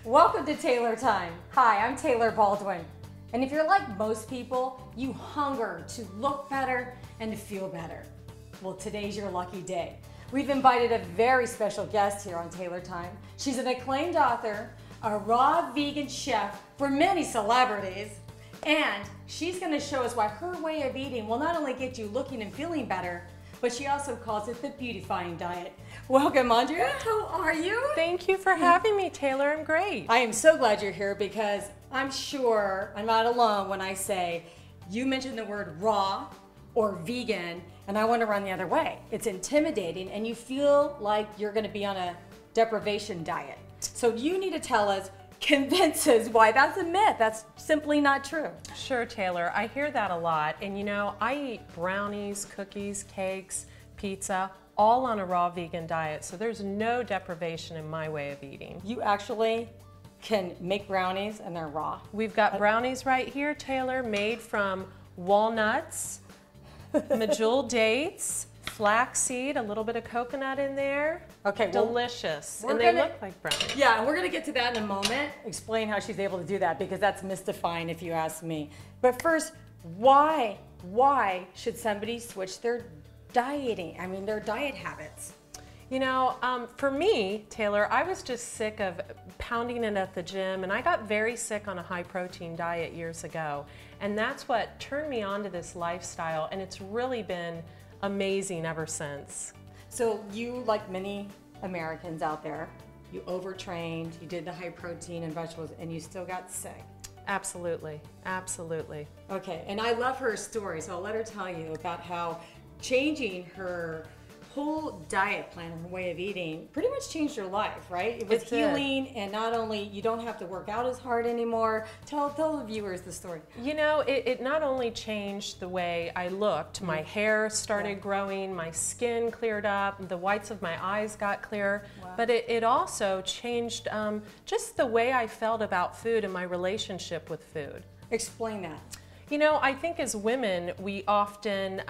Welcome to Taylor Time. Hi, I'm Taylor Baldwin. And if you're like most people, you hunger to look better and to feel better. Well, today's your lucky day. We've invited a very special guest here on Taylor Time. She's an acclaimed author, a raw vegan chef for many celebrities, and she's going to show us why her way of eating will not only get you looking and feeling better, but she also calls it the beautifying diet. Welcome, Andrea. How are you? Thank you for having me, Taylor. I'm great. I am so glad you're here because I'm sure I'm not alone when I say you mentioned the word raw or vegan, and I want to run the other way. It's intimidating, and you feel like you're going to be on a deprivation diet. So you need to tell us, convince us why that's a myth. That's simply not true. Sure, Taylor. I hear that a lot. And you know, I eat brownies, cookies, cakes, pizza, all on a raw vegan diet. So there's no deprivation in my way of eating. You actually can make brownies and they're raw. We've got brownies right here, Taylor, made from walnuts, medjool dates, flaxseed, a little bit of coconut in there. Okay, delicious. And they look like brownies. Yeah, and we're gonna get to that in a moment. Explain how she's able to do that because that's mystifying if you ask me. But first, why should somebody switch their their diet habits? You know, for me, Taylor, I was just sick of pounding it at the gym, and I got very sick on a high protein diet years ago. And that's what turned me on to this lifestyle, and it's really been amazing ever since. So you, like many Americans out there, you overtrained, you did the high protein and vegetables, and you still got sick. Absolutely, absolutely. Okay, and I love her story, so I'll let her tell you about how changing her whole diet plan, her way of eating, pretty much changed your life, right? It was healing, and not only, you don't have to work out as hard anymore. Tell the viewers the story. You know, it not only changed the way I looked, my hair started growing, my skin cleared up, the whites of my eyes got clear, but it also changed just the way I felt about food and my relationship with food. Explain that. You know, I think as women, we often,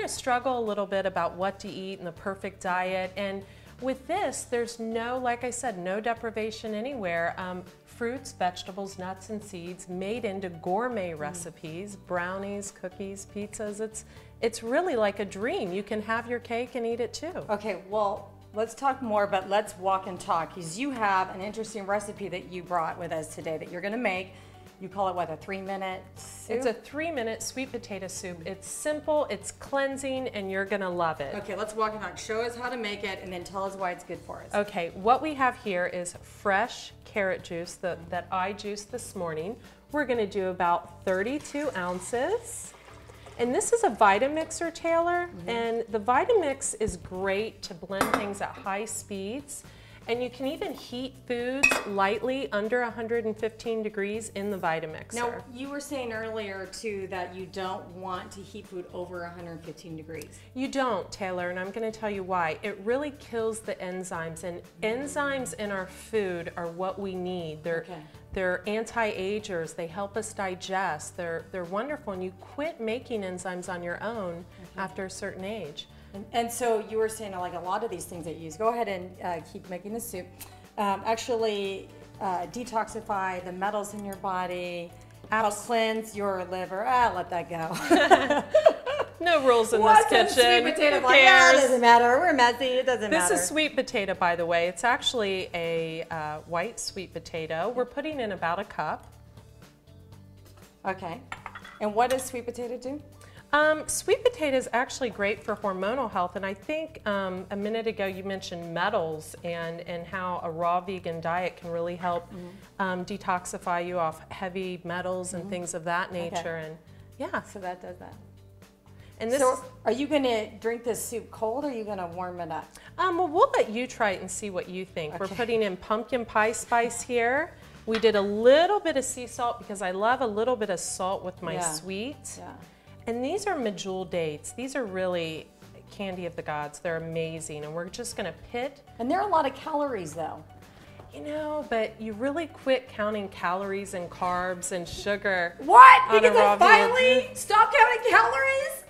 struggle a little bit about what to eat and the perfect diet. And with this, there's no, like I said, no deprivation anywhere. Fruits, vegetables, nuts, and seeds made into gourmet recipes, brownies, cookies, pizzas. It's really like a dream. You can have your cake and eat it too. Okay, well, let's talk more, but let's walk and talk, because you have an interesting recipe that you brought with us today that you're gonna make. You call it what, a 3-minute soup? It's a 3-minute sweet potato soup. It's simple, it's cleansing, and you're gonna love it. Okay, let's walk and talk. Show us how to make it, and then tell us why it's good for us. Okay, what we have here is fresh carrot juice that I juiced this morning. We're gonna do about 32 ounces. And this is a Vitamixer, Taylor, and the Vitamix is great to blend things at high speeds. And you can even heat foods lightly under 115 degrees in the Vitamixer. Now, you were saying earlier, too, that you don't want to heat food over 115 degrees. You don't, Taylor, and I'm going to tell you why. It really kills the enzymes, and enzymes in our food are what we need. They're anti-agers. They help us digest. They're wonderful, and you quit making enzymes on your own after a certain age. And so you were saying, like, a lot of these things that you use, go ahead and keep making the soup, actually detoxify the metals in your body, help cleanse your liver. Let that go. No rules in this kitchen. Sweet potato? Like, it doesn't matter. We're messy. It doesn't matter. This is sweet potato, by the way. It's actually a white sweet potato. We're putting in about a cup. Okay. And what does sweet potato do? Sweet potato is actually great for hormonal health, and I think a minute ago you mentioned metals and how a raw vegan diet can really help detoxify you off heavy metals and things of that nature. And yeah, so that does that. And this so are you going to drink this soup cold, or are you going to warm it up? Well, we'll let you try it and see what you think. Okay. We're putting in pumpkin pie spice here. We did a little bit of sea salt because I love a little bit of salt with my sweet. Yeah. And these are medjool dates. These are really candy of the gods. They're amazing. And we're just gonna pit. And there are a lot of calories though. You know, but you really quit counting calories and carbs and sugar. What? Because I finally stopped counting calories?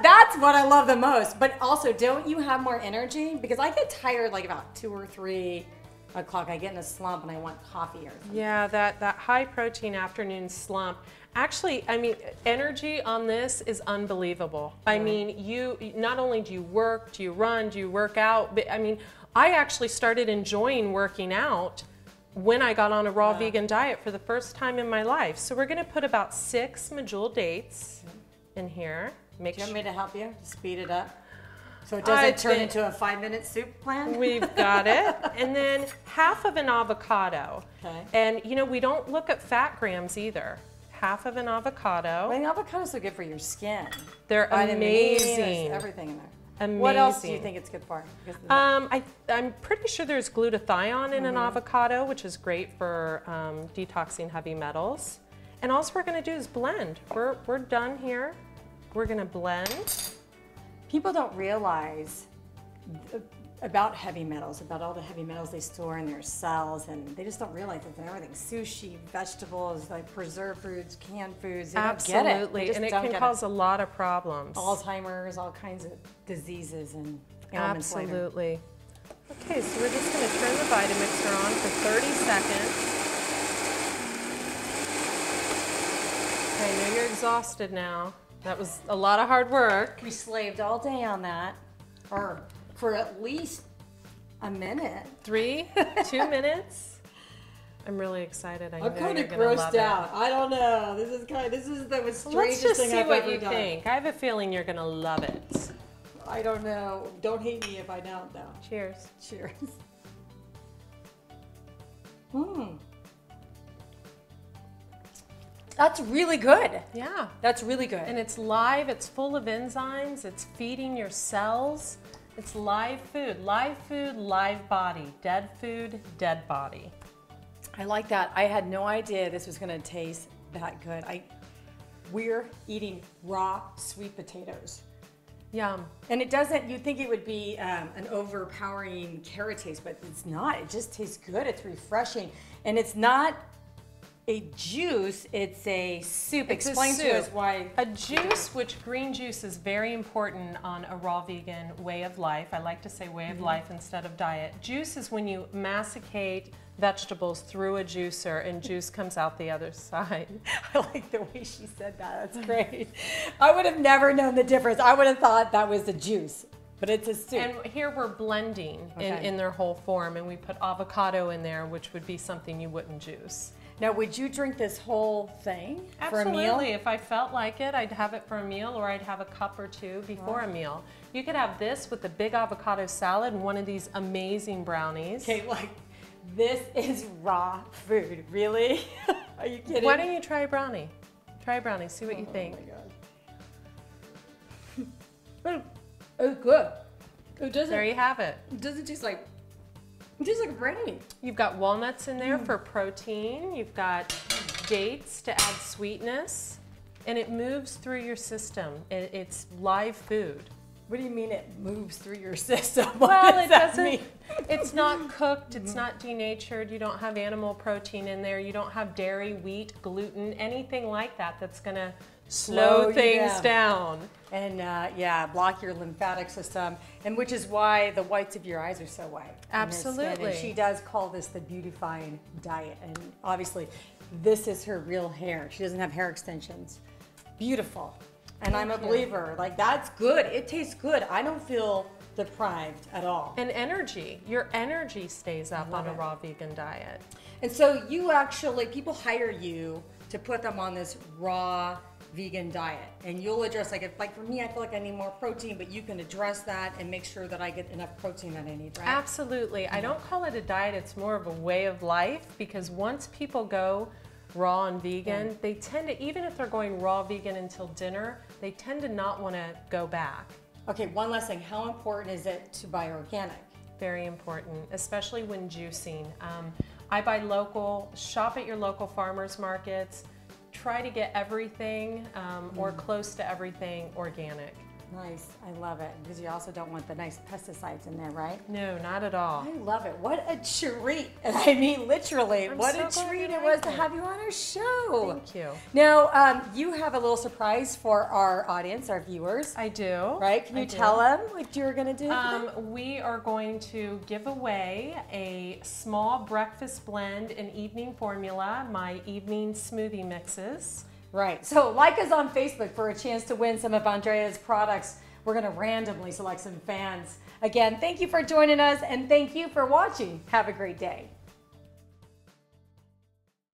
That's what I love the most. But also, don't you have more energy? Because I get tired like about 2 or 3 o'clock, I get in a slump and I want coffee or something. Yeah, that high protein afternoon slump. Actually, I mean, energy on this is unbelievable. I mean, you not only do you work, do you run, do you work out, but I mean, I actually started enjoying working out when I got on a raw vegan diet for the first time in my life. So we're gonna put about 6 medjool dates in here. Do you want me to help you speed it up? So it doesn't turn into a 5-minute soup plan? We've got it. And then half of an avocado. Okay. And you know, we don't look at fat grams either. Half of an avocado. I mean, avocados are good for your skin. They're amazing. There's everything in there. Amazing. What else do you think it's good for? I'm pretty sure there's glutathione in an avocado, which is great for detoxing heavy metals. And all we're going to do is blend. We're done here. We're going to blend. People don't realize about heavy metals, about all the heavy metals they store in their cells, and they just don't realize that everything, sushi, vegetables, like preserved foods, canned foods, they Absolutely. don't get it. And it can cause a lot of problems. Alzheimer's, all kinds of diseases and ailments later. Absolutely. Okay, so we're just going to turn the Vitamixer on for 30 seconds. Okay, I know you're exhausted now. That was a lot of hard work. We slaved all day on that, or for at least a minute. 2 minutes. I'm really excited. I'm kind of grossed out. I don't know. This is the strangest thing I've ever done. Let's just see what you think. I have a feeling you're gonna love it. I don't know. Don't hate me if I don't, though. Cheers. Cheers. That's really good. Yeah. That's really good. And it's live, it's full of enzymes, it's feeding your cells. It's live food, live body, dead food, dead body. I like that. I had no idea this was gonna taste that good. We're eating raw sweet potatoes. Yum. And it doesn't, you'd think it would be an overpowering carrot taste, but it's not. It just tastes good, it's refreshing. And it's not a juice, it's a soup. Explain to us why. A juice, which green juice is very important on a raw vegan way of life. I like to say way of life instead of diet. Juice is when you massacate vegetables through a juicer and juice comes out the other side. I like the way she said that, that's great. I would have never known the difference. I would have thought that was the juice, but it's a soup. And here we're blending in their whole form, and we put avocado in there, which would be something you wouldn't juice. Now, would you drink this whole thing Absolutely. for a meal? If I felt like it, I'd have it for a meal, or I'd have a cup or two before a meal. You could have this with a big avocado salad and one of these amazing brownies. Okay, like, this is raw food, really? Are you kidding? Why don't you try a brownie? Try a brownie, see what you think. Oh my God. It's good. It doesn't, There you have it. It doesn't taste like, it tastes like a brownie. You've got walnuts in there for protein. You've got dates to add sweetness. And it moves through your system. It's live food. What do you mean it moves through your system? Well, it doesn't. It's not cooked. It's not denatured. You don't have animal protein in there. You don't have dairy, wheat, gluten, anything like that that's going to slow things down. And yeah, block your lymphatic system, and which is why the whites of your eyes are so white. Absolutely. And she does call this the beautifying diet, and obviously this is her real hair. She doesn't have hair extensions. Beautiful. And I'm a believer. Like, that's good. It tastes good. I don't feel deprived at all. And energy. Your energy stays up on a raw vegan diet. And so you actually, people hire you to put them on this raw vegan diet, and you'll address, like for me, I feel like I need more protein, but you can address that and make sure that I get enough protein that I need, right? Absolutely. I don't call it a diet. It's more of a way of life, because once people go raw and vegan, they tend to, even if they're going raw vegan until dinner, they tend to not want to go back. Okay, one last thing. How important is it to buy organic? Very important, especially when juicing. I buy local, shop at your local farmers markets, try to get everything or close to everything organic. Nice. I love it. Because you also don't want the nice pesticides in there, right? No, not at all. I love it. What a treat. And I mean, literally, what so a glad treat you it was liked to it. have you on our show. Thank you. Now, you have a little surprise for our audience, our viewers. I do. Right? Can you tell them what you're going to do? We are going to give away a small breakfast blend and evening formula, my evening smoothie mixes. Right. So like us on Facebook for a chance to win some of Andrea's products. We're going to randomly select some fans. Again, thank you for joining us and thank you for watching. Have a great day.